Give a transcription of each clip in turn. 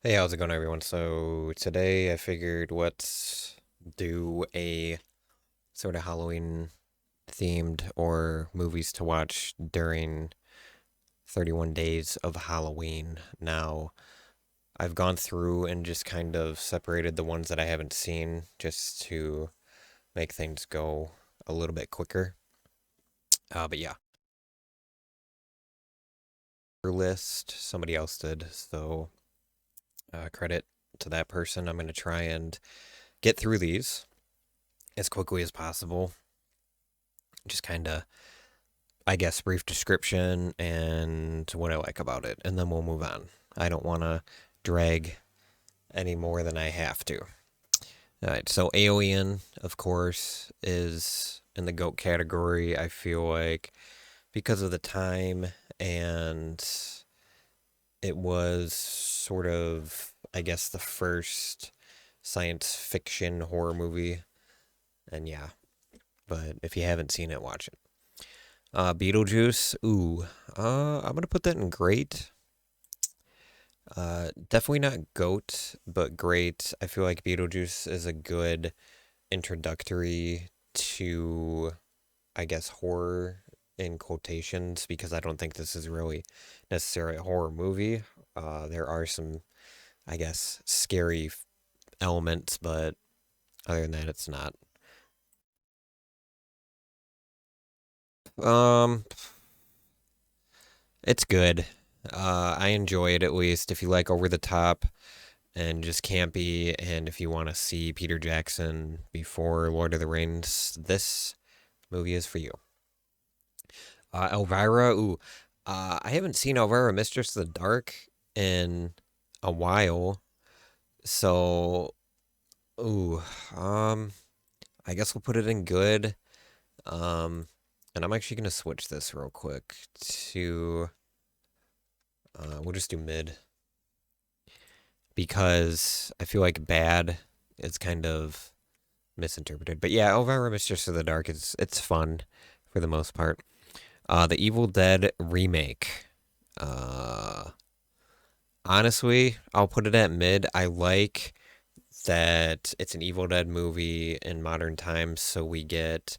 Hey, how's it going, everyone? So today I figured let's do a sort of Halloween themed or movies to watch during 31 days of Halloween. Now, I've gone through and just kind of separated the ones that I haven't seen just to make things go a little bit quicker. But yeah, your list, somebody else did, so credit to that person. I'm going to try and get through these as quickly as possible. Just kind of, I guess, brief description and what I like about it, and then we'll move on. I don't want to drag any more than I have to. All right, so Alien, of course, is in the GOAT category. I feel like because of the time and it was sort of, I guess, the first science fiction horror movie. And yeah, but if you haven't seen it, watch it. Beetlejuice, ooh, I'm gonna put that in great. Definitely not GOAT, but great. I feel like Beetlejuice is a good introductory to, I guess, horror in quotations because I don't think this is really necessarily a horror movie. There are some, I guess, scary elements, but other than that, it's not. Um, it's good. I enjoy it at least. If you like over the top and just campy, and if you want to see Peter Jackson before Lord of the Rings, this movie is for you. Elvira, ooh, I haven't seen Elvira, Mistress of the Dark in a while, so ooh, um, I guess we'll put it in good. Um, and I'm actually gonna switch this real quick to we'll just do mid because I feel like bad is kind of misinterpreted. But yeah, Elvira Mistress of the Dark is it's fun for the most part. The Evil Dead remake. Uh, Honestly, I'll put it at mid. I like that it's an Evil Dead movie in modern times, so we get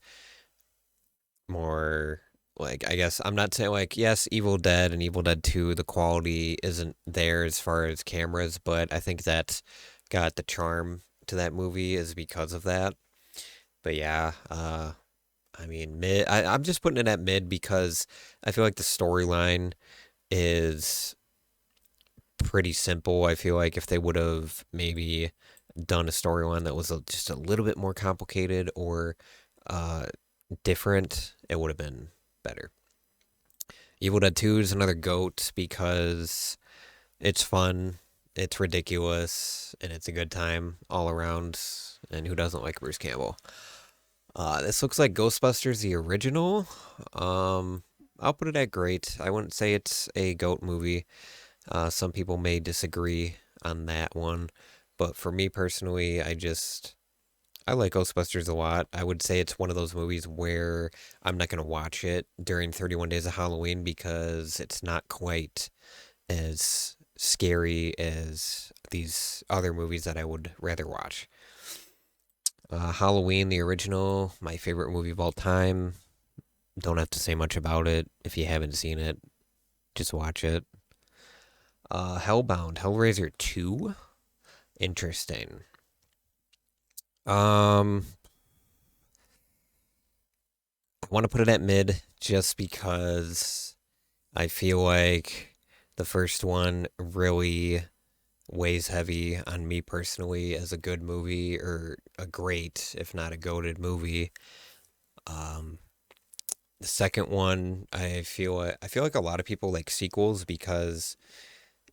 more like I guess I'm not saying like yes, Evil Dead and Evil Dead 2, the quality isn't there as far as cameras, but I think that's got the charm to that movie is because of that. But yeah, I mean, mid. I'm just putting it at mid because I feel like the storyline is pretty simple. I feel like if they would have maybe done a storyline that was just a little bit more complicated or uh, different, it would have been better. Evil Dead 2 is another GOAT because it's fun, it's ridiculous, and it's a good time all around. And who doesn't like Bruce Campbell? This looks like Ghostbusters, the original. Um, I'll put it at great. I wouldn't say it's a GOAT movie. Some people may disagree on that one, but for me personally, I like Ghostbusters a lot. I would say it's one of those movies where I'm not gonna watch it during 31 Days of Halloween because it's not quite as scary as these other movies that I would rather watch. Halloween, the original, my favorite movie of all time. Don't have to say much about it. If you haven't seen it, just watch it. Hellbound, Hellraiser 2. Interesting. Um, I want to put it at mid just because I feel like the first one really weighs heavy on me personally as a good movie or a great, if not a goated movie. Um, the second one, I feel like a lot of people like sequels because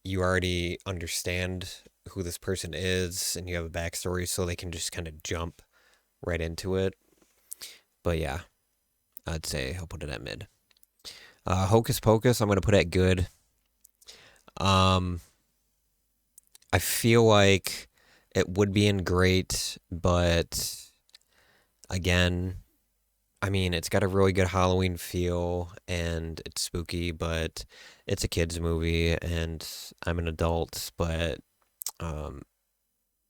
you already understand who this person is and you have a backstory, so they can just kind of jump right into it. But yeah, I'd say I'll put it at mid. Hocus Pocus, I'm gonna put at good. Um, I feel like it would be in great, but again, I mean, it's got a really good Halloween feel and it's spooky, but it's a kids movie and I'm an adult, but Um,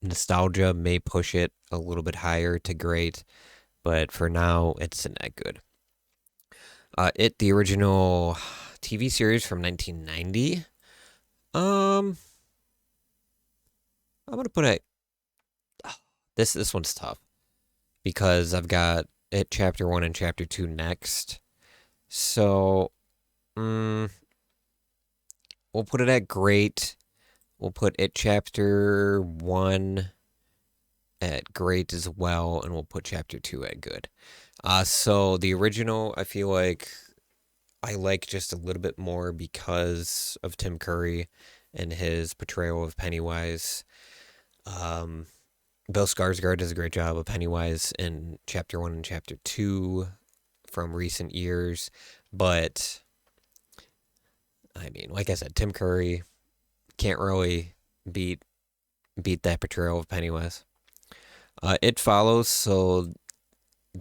Nostalgia may push it a little bit higher to great, but for now, it's not good. The original TV series from 1990. Um, I'm gonna put it. This one's tough because I've got it chapter one and chapter two next. So, mm, we'll put it at great. We'll put it chapter one at great as well, and we'll put chapter two at good. So the original, I feel like I like just a little bit more because of Tim Curry and his portrayal of Pennywise. Um, Bill Skarsgård does a great job of Pennywise in chapter one and chapter two from recent years, but I mean, like I said, Tim Curry can't really beat beat that portrayal of Pennywise. It follows, so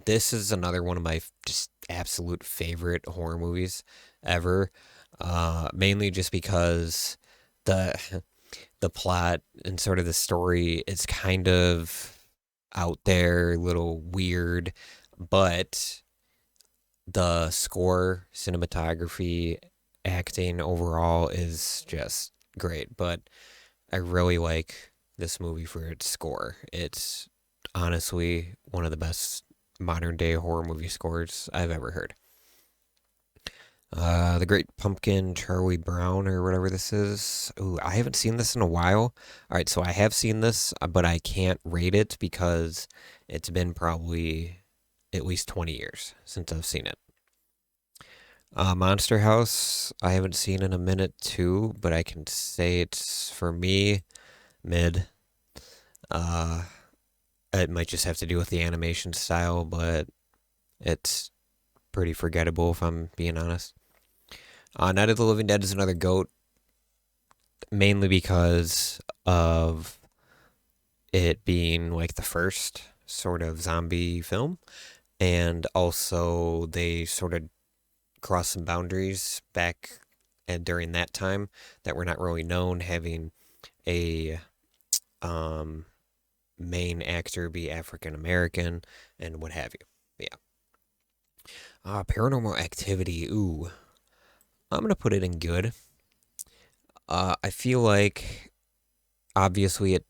this is another one of my just absolute favorite horror movies ever. Mainly just because the the plot and sort of the story is kind of out there, a little weird, but the score, cinematography, acting overall is just great. But I really like this movie for its score. It's honestly one of the best modern day horror movie scores I've ever heard. The Great Pumpkin, Charlie Brown, or whatever this is. Ooh, I haven't seen this in a while. All right, so I have seen this, but I can't rate it because it's been probably at least 20 years since I've seen it. Monster House, I haven't seen in a minute too, but I can say it's for me mid. Uh, it might just have to do with the animation style, but it's pretty forgettable if I'm being honest. Night of the Living Dead is another goat, mainly because of it being like the first sort of zombie film, and also they sort of crossed some boundaries back and during that time that were not really known, having a um, main actor be African American and what have you. Yeah. Paranormal Activity. Ooh, I'm gonna put it in good. I feel like obviously it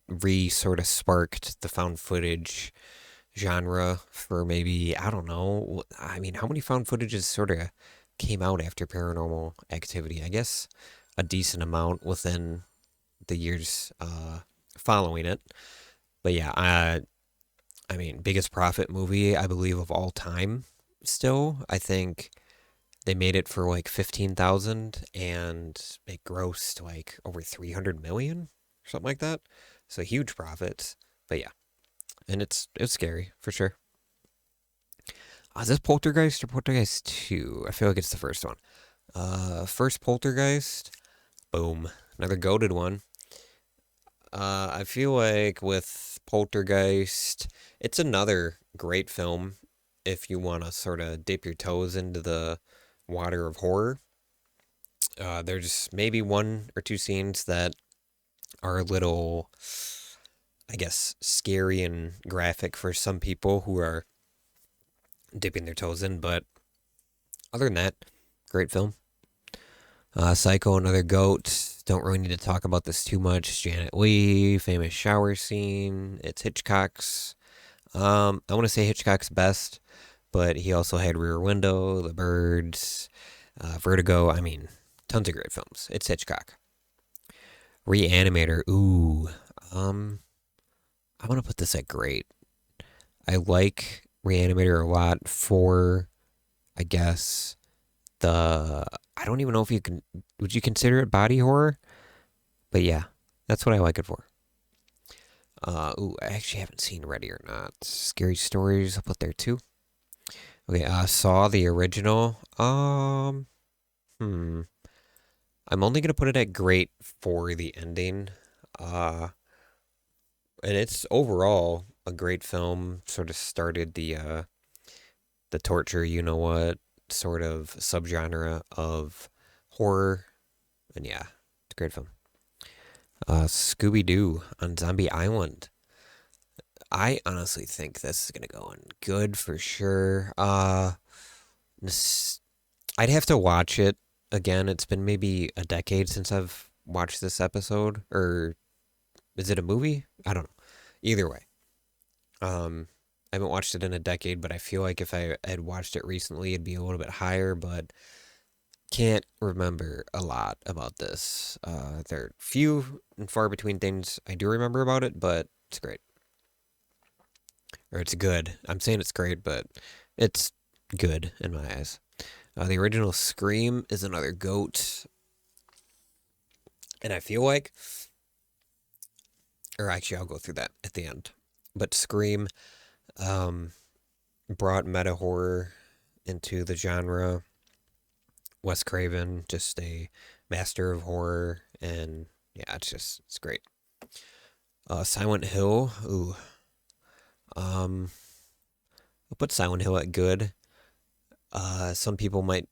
sort of sparked the found footage genre for maybe, I don't know. I mean, how many found footages sort of came out after Paranormal Activity? I guess a decent amount within the years following it. But yeah, I mean, biggest profit movie I believe of all time. Still, I think they made it for like 15,000 and it grossed like over 300 million or something like that. So huge profits. But yeah, and it's scary for sure. Is this Poltergeist or Poltergeist 2? I feel like it's the first one. First Poltergeist. Boom. Another goaded one. I feel like with Poltergeist, it's another great film if you want to sort of dip your toes into the water of horror. There's maybe one or two scenes that are a little, I guess, scary and graphic for some people who are dipping their toes in, but other than that, great film. Psycho, another goat. Don't really need to talk about this too much. Janet Leigh, famous shower scene. It's Hitchcock's. I want to say Hitchcock's best, but he also had Rear Window, The Birds, Vertigo. I mean, tons of great films. It's Hitchcock. Reanimator. Ooh. Um, I'm gonna put this at great. I like Reanimator a lot for, I guess, the. I don't even know if you can. Would you consider it body horror? But yeah, that's what I like it for. I actually haven't seen Ready or Not. Scary Stories, I'll put there too. Okay, Saw the original. Hmm. I'm only gonna put it at great for the ending. Uh, and it's overall a great film. Sort of started the torture, you know what, sort of subgenre of horror. And yeah, it's a great film. Scooby Doo on Zombie Island. I honestly think this is gonna go in good for sure. This- I'd have to watch it again. It's been maybe a decade since I've watched this episode, or is it a movie? I don't know. Either way, um, I haven't watched it in a decade, but I feel like if I had watched it recently, it'd be a little bit higher. But can't remember a lot about this. There are few and far between things I do remember about it, but it's great. Or it's good. I'm saying it's great, but it's good in my eyes. The original Scream is another goat, and I feel like, or actually, I'll go through that at the end. But Scream um, brought meta horror into the genre. Wes Craven, just a master of horror, and yeah, it's great. Silent Hill, ooh, um, I'll put Silent Hill at good. Some people might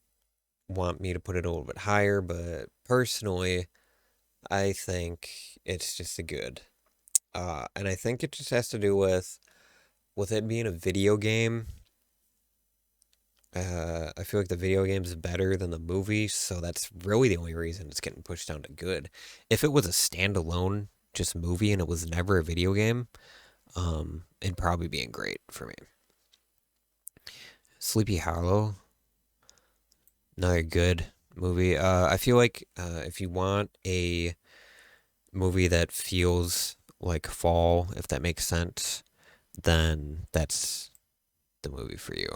want me to put it a little bit higher, but personally, I think it's just a good. And I think it just has to do with it being a video game. I feel like the video game is better than the movie, so that's really the only reason it's getting pushed down to good. If it was a standalone just movie and it was never a video game, it'd probably be great for me. Sleepy Hollow, another good movie. I feel like if you want a movie that feels like fall, if that makes sense, then that's the movie for you.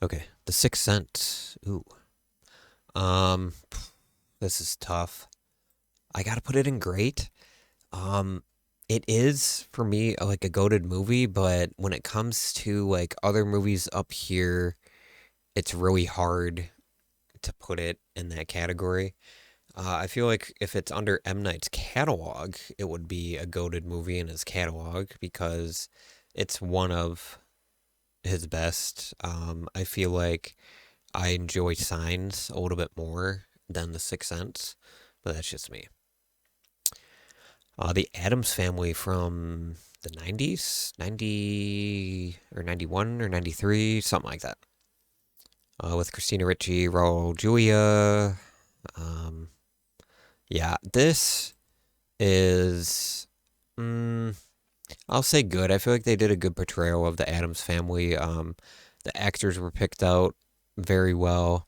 Okay, The Sixth Sense. Ooh. Um, this is tough. I gotta put it in great. Um, it is for me like a goated movie, but when it comes to like other movies up here, it's really hard to put it in that category. I feel like if it's under M. Night's catalog, it would be a goated movie in his catalog because it's one of his best. I feel like I enjoy Signs a little bit more than The Sixth Sense, but that's just me. The Adams Family from the 90s, 90 or 91 or 93, something like that. With Christina Ricci, Raul Julia. Um, yeah, this is, mm, I'll say good. I feel like they did a good portrayal of the Adams family. The actors were picked out very well.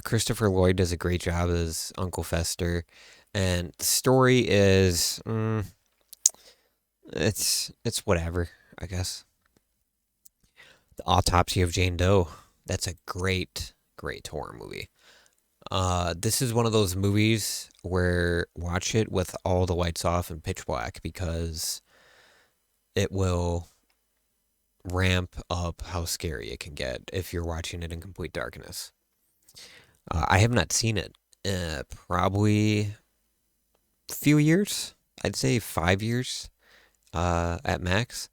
Christopher Lloyd does a great job as Uncle Fester, and the story is, it's whatever, I guess. The Autopsy of Jane Doe. That's a great horror movie. This is one of those movies where watch it with all the lights off and pitch black because it will ramp up how scary it can get if you're watching it in complete darkness. I have not seen it probably a few years. I'd say 5 years at max.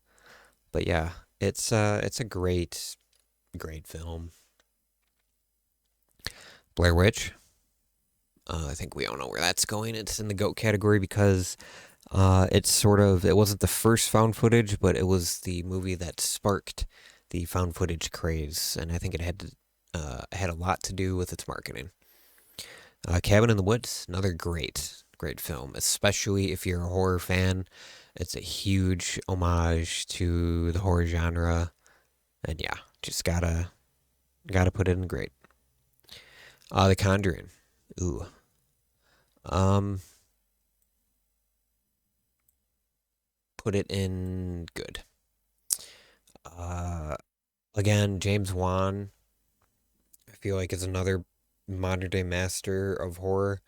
But yeah, it's a great film. Blair Witch. I think we all know where that's going. It's in the goat category because it's sort of it wasn't the first found footage, but it was the movie that sparked the found footage craze, and I think it had a lot to do with its marketing. Cabin in the Woods, another great film, especially if you're a horror fan. It's a huge homage to the horror genre, and yeah, just gotta put it in great. The Conjuring, ooh, um, put it in good. Uh, Again, James Wan, I feel like is another modern day master of horror,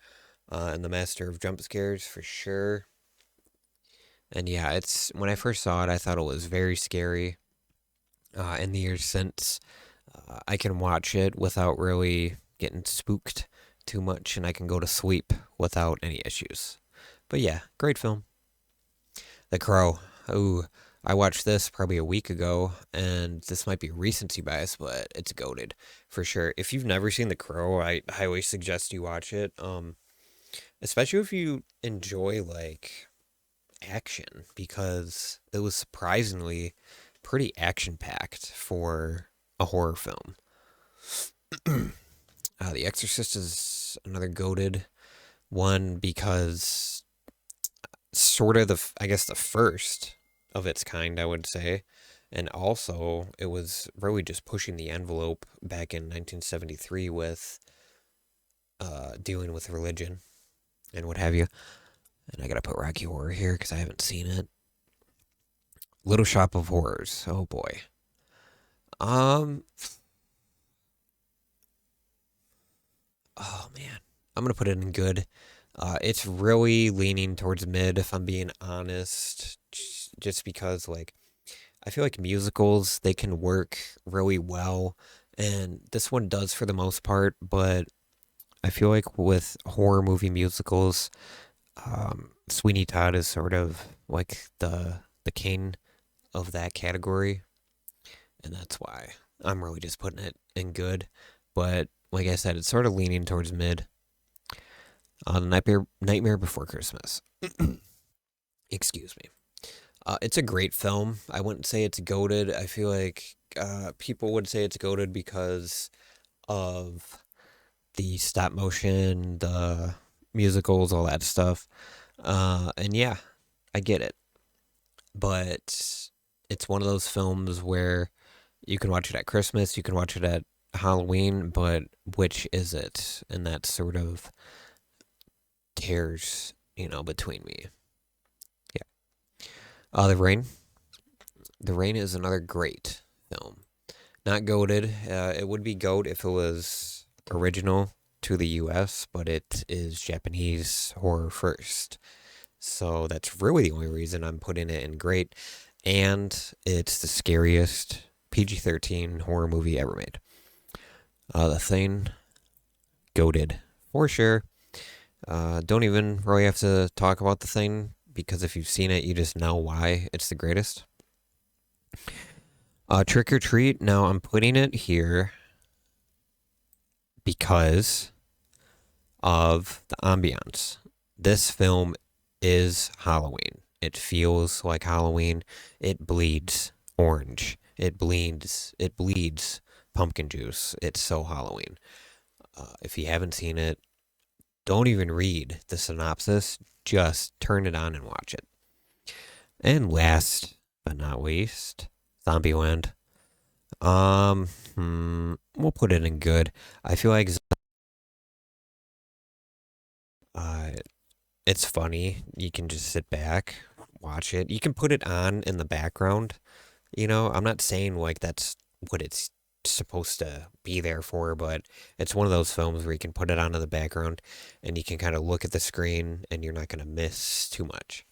and the master of jump scares for sure. And yeah, it's when I first saw it, I thought it was very scary. In the years since, I can watch it without really getting spooked too much, and I can go to sleep without any issues. But yeah, great film. The Crow. Ooh, I watched this probably a week ago, and this might be recency bias, but it's goaded for sure. If you've never seen The Crow, I highly suggest you watch it. especially if you enjoy like action, because it was surprisingly pretty action packed for a horror film. The Exorcist is another goated one because sort of I guess the first of its kind, I would say. And also, it was really just pushing the envelope back in 1973 with dealing with religion and what have you. And I gotta put Rocky Horror here because I haven't seen it. Little Shop of Horrors. Oh boy. Um. Oh man, I'm gonna put it in good. It's really leaning towards mid, if I'm being honest. Just because, like, I feel like musicals they can work really well, and this one does for the most part. But I feel like with horror movie musicals, Sweeney Todd is sort of like the king of that category, and that's why I'm really just putting it in good. But like I said, it's sort of leaning towards mid. Nightmare Before Christmas. Excuse me. It's a great film. I wouldn't say it's goated. I feel like people would say it's goated because of the stop motion, the musicals, all that stuff. And yeah, I get it. But it's one of those films where you can watch it at Christmas, you can watch it at Halloween, but which is it? And that sort of tears, between me. Yeah. The Rain. The Rain is another great film. Not goated. It would be goat if it was original to the U.S., but it is Japanese horror first. So that's really the only reason I'm putting it in great. And it's the scariest PG-13 horror movie ever made. The Thing, goated for sure. Don't even really have to talk about The Thing because if you've seen it, you just know why it's the greatest. Trick or Treat. Now I'm putting it here because of the ambiance. This film is Halloween. It feels like Halloween. It bleeds orange. It bleeds pumpkin juice. It's so Halloween. If you haven't seen it, don't even read the synopsis. Just turn it on and watch it. And last but not least, Zombieland. We'll put it in good. I feel like uh, it's funny. You can just sit back, watch it. You can put it on in the background. I'm not saying like that's what it's supposed to be there for, but it's one of those films where you can put it on in the background and you can kind of look at the screen and you're not going to miss too much.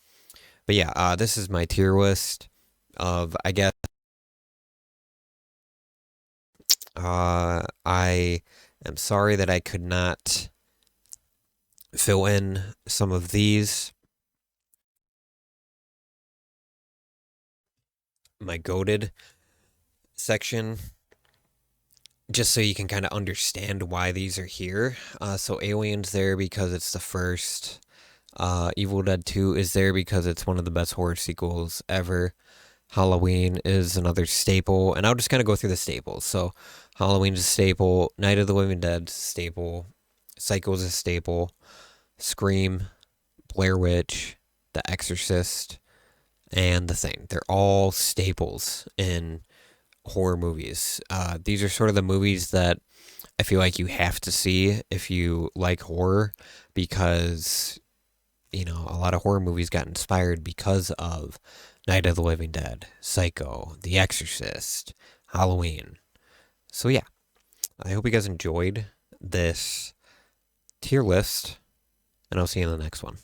But yeah, this is my tier list of, I guess, I am sorry that I could not fill in some of these. My goaded section, just so you can kind of understand why these are here. So Aliens there because it's the first. Evil Dead 2 is there because it's one of the best horror sequels ever. Halloween is another staple, and I'll just kind of go through the staples. So Halloween's a staple, Night of the Living Dead staple, Psycho's a staple, Scream, Blair Witch, The Exorcist, and The Thing. They're all staples in horror movies. These are sort of the movies that I feel like you have to see if you like horror because, a lot of horror movies got inspired because of Night of the Living Dead, Psycho, The Exorcist, Halloween. So, yeah, I hope you guys enjoyed this tier list, and I'll see you in the next one.